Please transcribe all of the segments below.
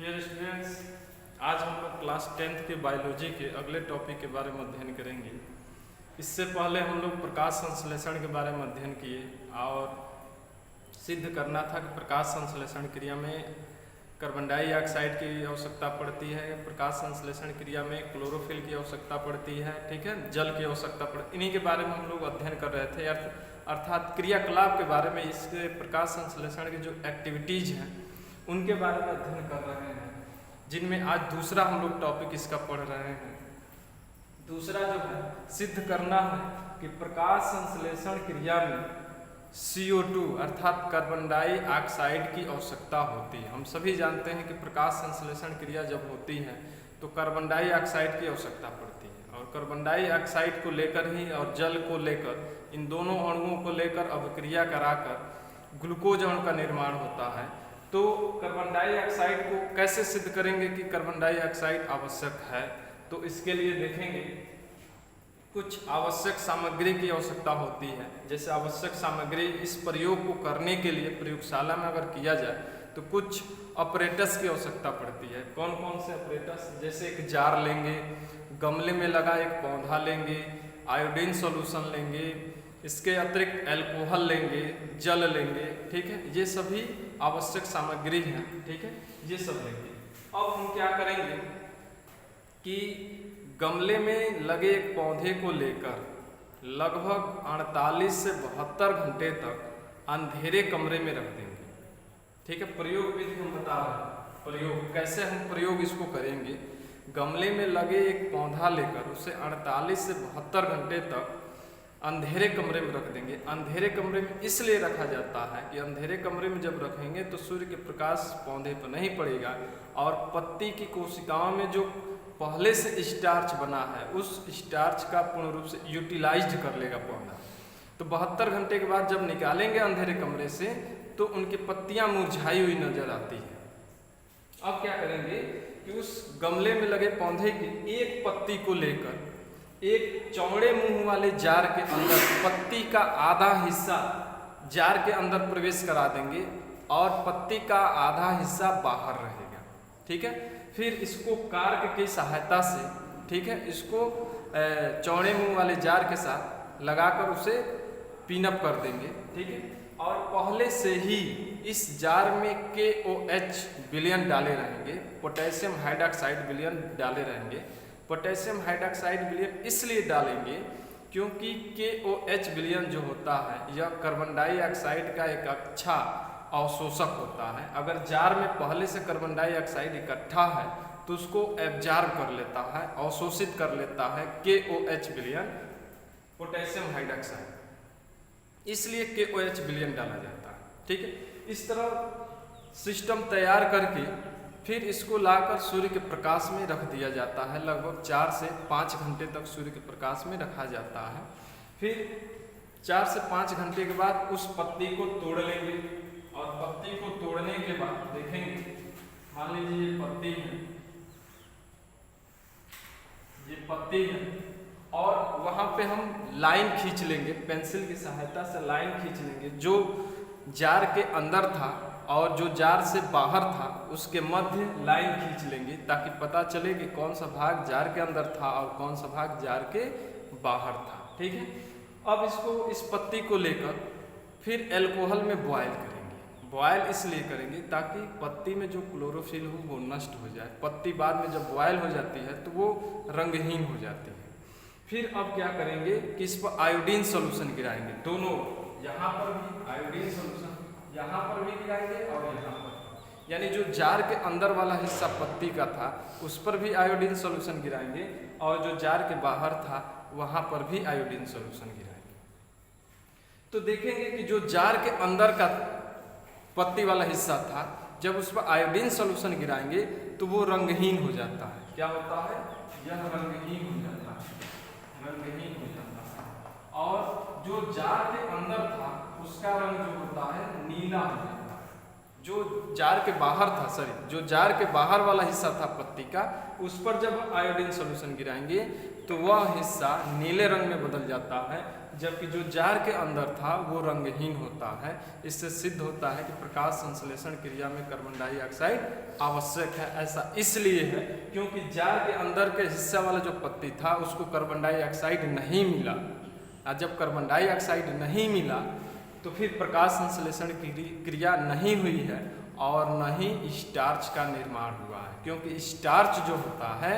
Dear students, आज हम लोग क्लास 10th के बायोलॉजी के अगले टॉपिक के बारे में अध्ययन करेंगे। इससे पहले हम लोग प्रकाश संश्लेषण के बारे में अध्ययन किए और सिद्ध करना था कि प्रकाश संश्लेषण क्रिया में कार्बन डाइऑक्साइड की आवश्यकता पड़ती है, प्रकाश संश्लेषण क्रिया में क्लोरोफिल की आवश्यकता पड़ती है, ठीक है, जल की आवश्यकता पड़ती, इन्हीं के बारे में हम लोग अध्ययन कर रहे थे। अर्थात क्रियाकलाप के बारे में, इसके प्रकाश संश्लेषण की जो एक्टिविटीज हैं उनके बारे में अध्ययन कर रहे हैं, जिनमें आज दूसरा हम लोग टॉपिक इसका पढ़ रहे हैं। दूसरा जो है सिद्ध करना है कि प्रकाश संश्लेषण क्रिया में CO2 अर्थात कार्बन डाइऑक्साइड की आवश्यकता होती है। हम सभी जानते हैं कि प्रकाश संश्लेषण क्रिया जब होती है तो कार्बन डाइऑक्साइड की आवश्यकता पड़ती है और कार्बन डाइऑक्साइड को लेकर ही और जल को लेकर, इन दोनों अणुओं को लेकर अभिक्रिया कराकर ग्लूकोज अणु का निर्माण होता है। तो कार्बन डाइऑक्साइड को कैसे सिद्ध करेंगे कि कार्बन डाइऑक्साइड आवश्यक है, तो इसके लिए देखेंगे कुछ आवश्यक सामग्री की आवश्यकता होती है। जैसे आवश्यक सामग्री, इस प्रयोग को करने के लिए प्रयोगशाला में अगर किया जाए तो कुछ ऑपरेटर्स की आवश्यकता पड़ती है। कौन कौन से ऑपरेटर्स? जैसे एक जार लेंगे, गमले में लगा एक पौधा लेंगे, आयोडीन सॉल्यूशन लेंगे, इसके अतिरिक्त अल्कोहल लेंगे, जल लेंगे, ठीक है, ये सभी आवश्यक सामग्री है, ठीक है, ये सब लेंगे। अब हम क्या करेंगे कि गमले में लगे एक पौधे को लेकर लगभग 48 से 72 घंटे तक अंधेरे कमरे में रख देंगे, ठीक है। प्रयोग विधि हम बता रहे हैं, प्रयोग कैसे हम प्रयोग इसको करेंगे। गमले में लगे एक पौधा लेकर उसे 48 से 72 घंटे तक अंधेरे कमरे में रख देंगे। अंधेरे कमरे में इसलिए रखा जाता है कि अंधेरे कमरे में जब रखेंगे तो सूर्य के प्रकाश पौधे पर नहीं पड़ेगा और पत्ती की कोशिकाओं में जो पहले से स्टार्च बना है उस स्टार्च का पूर्ण रूप से यूटिलाइज्ड कर लेगा पौधा। तो 72 घंटे के बाद जब निकालेंगे अंधेरे कमरे से तो उनकी पत्तियां मुरझाई हुई नजर आती है। अब क्या करेंगे कि उस गमले में लगे पौधे की एक पत्ती को लेकर एक चौड़े मुंह वाले जार के अंदर पत्ती का आधा हिस्सा जार के अंदर प्रवेश करा देंगे और पत्ती का आधा हिस्सा बाहर रहेगा, ठीक है। फिर इसको कार्क की सहायता से, ठीक है, इसको चौड़े मुंह वाले जार के साथ लगाकर उसे पिनअप कर देंगे, ठीक है। और पहले से ही इस जार में KOH विलयन डाले रहेंगे, पोटेशियम हाइड्रॉक्साइड विलयन डाले रहेंगे। पोटेशियम हाइड्रॉक्साइड विलयन इसलिए डालेंगे क्योंकि KOH विलयन जो होता है यह कार्बन डाइऑक्साइड का एक अच्छा अवशोषक होता है। अगर जार में पहले से कार्बन डाइऑक्साइड इकट्ठा है तो उसको एब्जॉर्ब कर लेता है, अवशोषित कर लेता है KOH विलयन, पोटेशियम हाइड्रॉक्साइड, इसलिए KOH विलयन डाला जाता है, ठीक है। इस तरह सिस्टम तैयार करके फिर इसको लाकर सूर्य के प्रकाश में रख दिया जाता है। लगभग 4 से 5 घंटे तक सूर्य के प्रकाश में रखा जाता है। फिर 4 से 5 घंटे के बाद उस पत्ती को तोड़ लेंगे और पत्ती को तोड़ने के बाद देखेंगे, मान लीजिए ये पत्ती है, ये पत्ती है और वहां पे हम लाइन खींच लेंगे, पेंसिल की सहायता से लाइन खींच लेंगे जो जार के अंदर था और जो जार से बाहर था उसके मध्य लाइन खींच लेंगे ताकि पता चले कि कौन सा भाग जार के अंदर था और कौन सा भाग जार के बाहर था, ठीक है। अब इसको, इस पत्ती को लेकर फिर अल्कोहल में बॉयल करेंगे। बॉयल इसलिए करेंगे ताकि पत्ती में जो क्लोरोफिल हो वो नष्ट हो जाए। पत्ती बाद में जब बॉयल हो जाती है तो वो रंगहीन हो जाती है। फिर अब क्या करेंगे कि इस पर आयोडीन सॉल्यूशन गिराएंगे, दोनों, यहाँ पर भी आयोडीन सॉल्यूशन, यहाँ पर भी गिराएंगे और यहाँ पर, यानी जो जार के अंदर वाला हिस्सा पत्ती का था उस पर भी आयोडीन सॉल्यूशन गिराएंगे और जो जार के बाहर था वहाँ पर भी आयोडीन सॉल्यूशन गिराएंगे। तो देखेंगे कि जो जार के अंदर का पत्ती वाला हिस्सा था, जब उस पर आयोडीन सॉल्यूशन गिराएंगे तो वो रंगहीन हो जाता है। क्या होता है? यह रंगहीन हो जाता है, रंगहीन हो जाता है। और जो जार के अंदर था उसका रंग जो होता है नीला हो जाता है, जो जार के बाहर था, जो जार के बाहर वाला हिस्सा था पत्ती का, उस पर जब आयोडीन सॉल्यूशन गिराएंगे तो वह हिस्सा नीले रंग में बदल जाता है, जबकि जो जार के अंदर था वो रंगहीन होता है। इससे सिद्ध होता है कि प्रकाश संश्लेषण क्रिया में कार्बन डाइऑक्साइड आवश्यक है। ऐसा इसलिए है क्योंकि जार के अंदर के हिस्सा वाला जो पत्ती था उसको कार्बन डाइऑक्साइड नहीं मिला, और जब कार्बन डाइऑक्साइड नहीं मिला तो फिर प्रकाश संश्लेषण की क्रिया नहीं हुई है और न ही स्टार्च का निर्माण हुआ है, क्योंकि स्टार्च जो होता है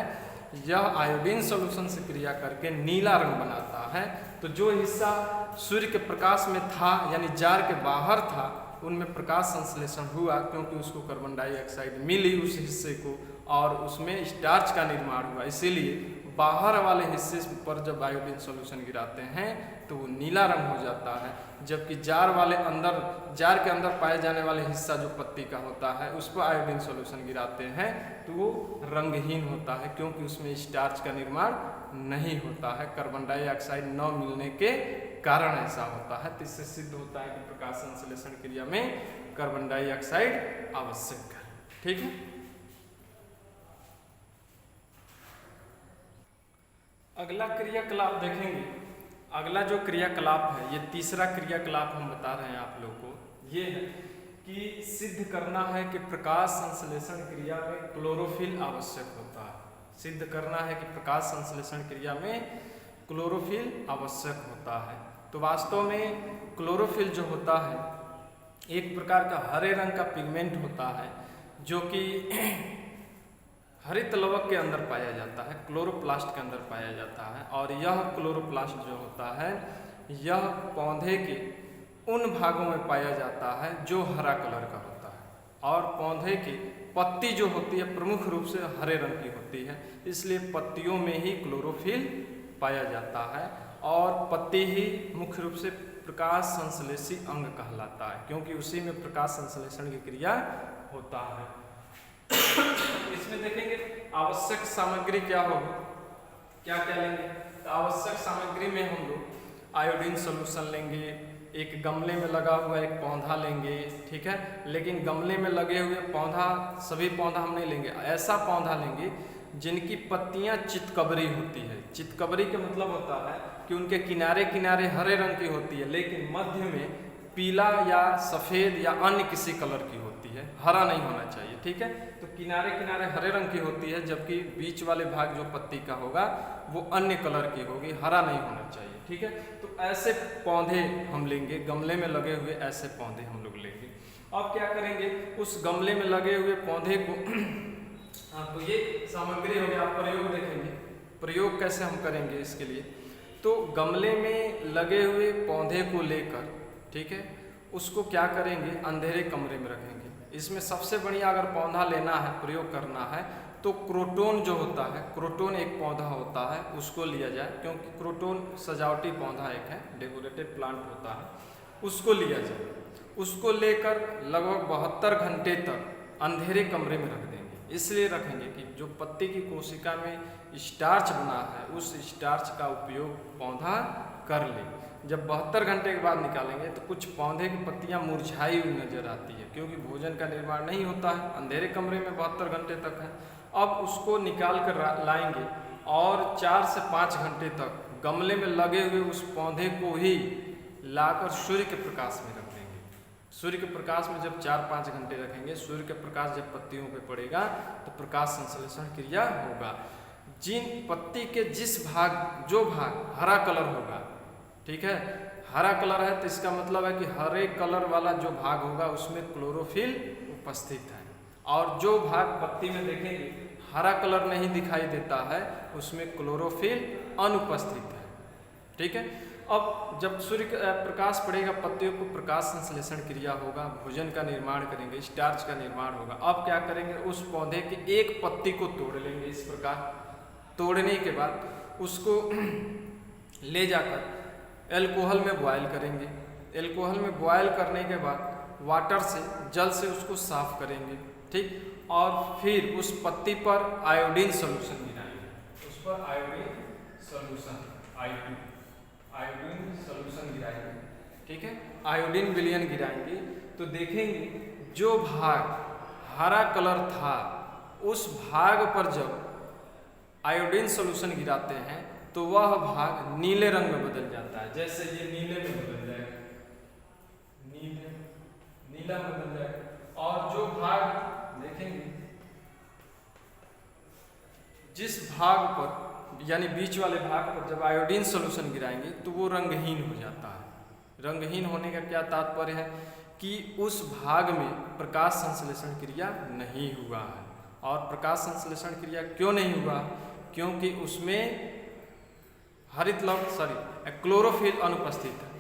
यह आयोडीन सॉल्यूशन से क्रिया करके नीला रंग बनाता है। तो जो हिस्सा सूर्य के प्रकाश में था यानी जार के बाहर था उनमें प्रकाश संश्लेषण हुआ क्योंकि उसको कार्बन डाइऑक्साइड मिली उस हिस्से को, और उसमें स्टार्च का निर्माण हुआ। इसीलिए बाहर वाले हिस्से पर जब आयोडीन सॉल्यूशन गिराते हैं तो वो नीला रंग हो जाता है, जबकि जार के अंदर पाए जाने वाले हिस्सा जो पत्ती का होता है उस पर आयोडीन सॉल्यूशन गिराते हैं तो वो रंगहीन होता है, क्योंकि उसमें स्टार्च का निर्माण नहीं होता है। कार्बन डाइऑक्साइड न मिलने के कारण ऐसा होता है। तो इससे सिद्ध होता है कि प्रकाश संश्लेषण क्रिया में कार्बन डाइऑक्साइड आवश्यक है। ठीक है। अगला क्रियाकलाप देखेंगे। अगला जो क्रियाकलाप है, ये तीसरा क्रियाकलाप हम बता रहे हैं आप लोगों को, ये है कि सिद्ध करना है कि प्रकाश संश्लेषण क्रिया में क्लोरोफिल आवश्यक होता है। सिद्ध करना है कि प्रकाश संश्लेषण क्रिया में क्लोरोफिल आवश्यक होता है। तो वास्तव में क्लोरोफिल जो होता है एक प्रकार का हरे रंग का पिगमेंट होता है जो कि हरित लवक के अंदर पाया जाता है, क्लोरोप्लास्ट के अंदर पाया जाता है। और यह क्लोरोप्लास्ट जो होता है यह पौधे के उन भागों में पाया जाता है जो हरा कलर का होता है, और पौधे की पत्ती जो होती है प्रमुख रूप से हरे रंग की होती है, इसलिए पत्तियों में ही क्लोरोफिल पाया जाता है। और पत्ती ही मुख्य रूप से प्रकाश संश्लेषी अंग कहलाता है, क्योंकि उसी में प्रकाश संश्लेषण की क्रिया होता है। इसमें देखेंगे आवश्यक सामग्री क्या होगी, क्या क्या लेंगे। तो आवश्यक सामग्री में हम लोग आयोडीन सॉल्यूशन लेंगे, एक गमले में लगा हुआ एक पौधा लेंगे, ठीक है। लेकिन गमले में लगे हुए सभी पौधा हम नहीं लेंगे, ऐसा पौधा लेंगे जिनकी पत्तियां चितकबरी होती है। चितकबरी का मतलब होता है कि उनके किनारे किनारे हरे रंग की होती है, लेकिन मध्य में पीला या सफ़ेद या अन्य किसी कलर की होती है, हरा नहीं होना चाहिए, ठीक है। तो किनारे किनारे हरे रंग की होती है, जबकि बीच वाले भाग जो पत्ती का होगा वो अन्य कलर की होगी, हरा नहीं होना चाहिए, ठीक है। तो ऐसे पौधे हम लेंगे, गमले में लगे हुए ऐसे पौधे हम लोग लेंगे। अब क्या करेंगे, उस गमले में लगे हुए पौधे को तो ये सामग्री हो गया। प्रयोग देखेंगे, प्रयोग कैसे हम करेंगे इसके लिए। तो गमले में लगे हुए पौधे को लेकर, ठीक है, उसको क्या करेंगे, अंधेरे कमरे में रखेंगे। इसमें सबसे बढ़िया अगर पौधा लेना है, प्रयोग करना है, तो क्रोटोन जो होता है, क्रोटोन एक पौधा होता है, उसको लिया जाए, क्योंकि क्रोटोन सजावटी पौधा एक है, डेकोरेटेड प्लांट होता है, उसको लिया जाए। उसको लेकर लगभग 72 घंटे तक अंधेरे कमरे में रख देंगे। इसलिए रखेंगे कि जो पत्ती की कोशिका में स्टार्च बना है उस स्टार्च का उपयोग पौधा कर ले। जब 72 घंटे के बाद निकालेंगे तो कुछ पौधे की पत्तियां मुरझाई हुई नजर आती है, क्योंकि भोजन का निर्माण नहीं होता है, अंधेरे कमरे में 72 घंटे तक है। अब उसको निकाल कर लाएंगे और 4 से 5 घंटे तक गमले में लगे हुए उस पौधे को ही लाकर सूर्य के प्रकाश में रख देंगे। सूर्य के प्रकाश में जब 4-5 घंटे रखेंगे, सूर्य का प्रकाश जब पत्तियों पे पड़ेगा तो प्रकाश संश्लेषण क्रिया होगा। जिन पत्ती के जो भाग हरा कलर होगा, ठीक है, हरा कलर है तो इसका मतलब है कि हरे कलर वाला जो भाग होगा उसमें क्लोरोफिल उपस्थित है, और जो भाग पत्ती में देखेंगे हरा कलर नहीं दिखाई देता है उसमें क्लोरोफिल अनुपस्थित है, ठीक है। अब जब सूर्य का प्रकाश पड़ेगा पत्तियों को प्रकाश संश्लेषण क्रिया होगा, भोजन का निर्माण करेंगे, स्टार्च का निर्माण होगा। अब क्या करेंगे, उस पौधे की एक पत्ती को तोड़ लेंगे। इस प्रकार तोड़ने के बाद उसको ले जाकर एल्कोहल में बॉयल करेंगे। एल्कोहल में बॉयल करने के बाद वाटर से, जल से उसको साफ करेंगे, ठीक। और फिर उस पत्ती पर आयोडीन सॉल्यूशन गिराएंगे, उस पर आयोडीन सॉल्यूशन गिराएंगे, ठीक है, आयोडीन विलयन गिराएंगे। तो देखेंगे जो भाग हरा कलर था उस भाग पर जब आयोडीन सॉल्यूशन गिराते हैं तो वह भाग नीले रंग में बदल जाता है। जैसे ये नीले में बदल जाएगा, नीला बदल जाएगा। और जो भाग देखेंगे जिस भाग पर यानी बीच वाले भाग पर जब आयोडीन सॉल्यूशन गिराएंगे तो वो रंगहीन हो जाता है। रंगहीन होने का क्या तात्पर्य है कि उस भाग में प्रकाश संश्लेषण क्रिया नहीं हुआ है। और प्रकाश संश्लेषण क्रिया क्यों नहीं हुआ? क्योंकि उसमें हरित लवण क्लोरोफिल अनुपस्थित है।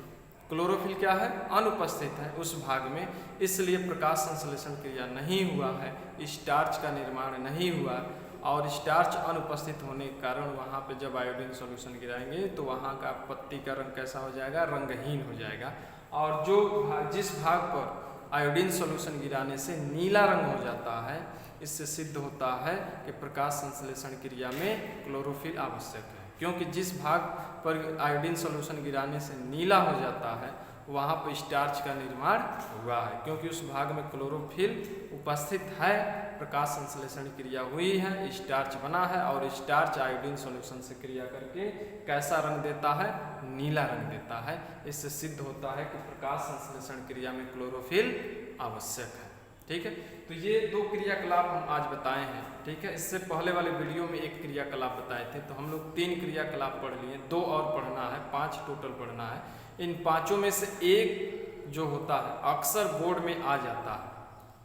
क्लोरोफिल क्या है? अनुपस्थित है उस भाग में, इसलिए प्रकाश संश्लेषण क्रिया नहीं हुआ है, स्टार्च का निर्माण नहीं हुआ। और स्टार्च अनुपस्थित होने के कारण वहाँ पे जब आयोडीन सॉल्यूशन गिराएंगे तो वहाँ का पत्ती का रंग कैसा हो जाएगा? रंगहीन हो जाएगा। और जिस भाग पर आयोडीन सॉल्यूशन गिराने से नीला रंग हो जाता है, इससे सिद्ध होता है कि प्रकाश संश्लेषण क्रिया में क्लोरोफिल आवश्यक है। क्योंकि जिस भाग पर आयोडीन सॉल्यूशन गिराने से नीला हो जाता है वहाँ पर स्टार्च का निर्माण हुआ है, क्योंकि उस भाग में क्लोरोफिल उपस्थित है, प्रकाश संश्लेषण क्रिया हुई है, स्टार्च बना है। और स्टार्च आयोडीन सॉल्यूशन से क्रिया करके कैसा रंग देता है? नीला रंग देता है। इससे सिद्ध होता है कि प्रकाश संश्लेषण क्रिया में क्लोरोफिल आवश्यक है। ठीक है, तो ये दो क्रियाकलाप हम आज बताए हैं। ठीक है, इससे पहले वाले वीडियो में एक क्रियाकलाप बताए थे, तो हम लोग 3 क्रियाकलाप पढ़ लिए, 2 और पढ़ना है, 5 टोटल पढ़ना है। इन 5 में से एक जो होता है अक्सर बोर्ड में आ जाता है।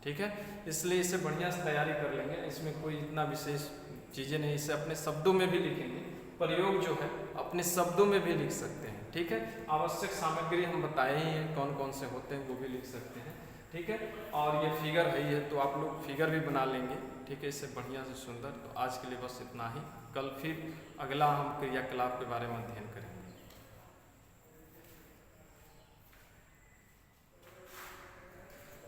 ठीक है, इसलिए इसे बढ़िया से तैयारी कर लेंगे। इसमें कोई इतना विशेष चीज़ें नहीं, इसे अपने शब्दों में भी लिखेंगे। प्रयोग जो है अपने शब्दों में भी लिख सकते हैं। ठीक है, आवश्यक सामग्री हम बताए ही हैं, कौन कौन से होते हैं वो भी लिख सकते हैं। ठीक है, और ये फिगर है तो आप लोग फिगर भी बना लेंगे। ठीक है, इससे बढ़िया से सुंदर। तो आज के लिए बस इतना ही। कल फिर अगला हम क्रियाकलाप के बारे में अध्ययन करेंगे।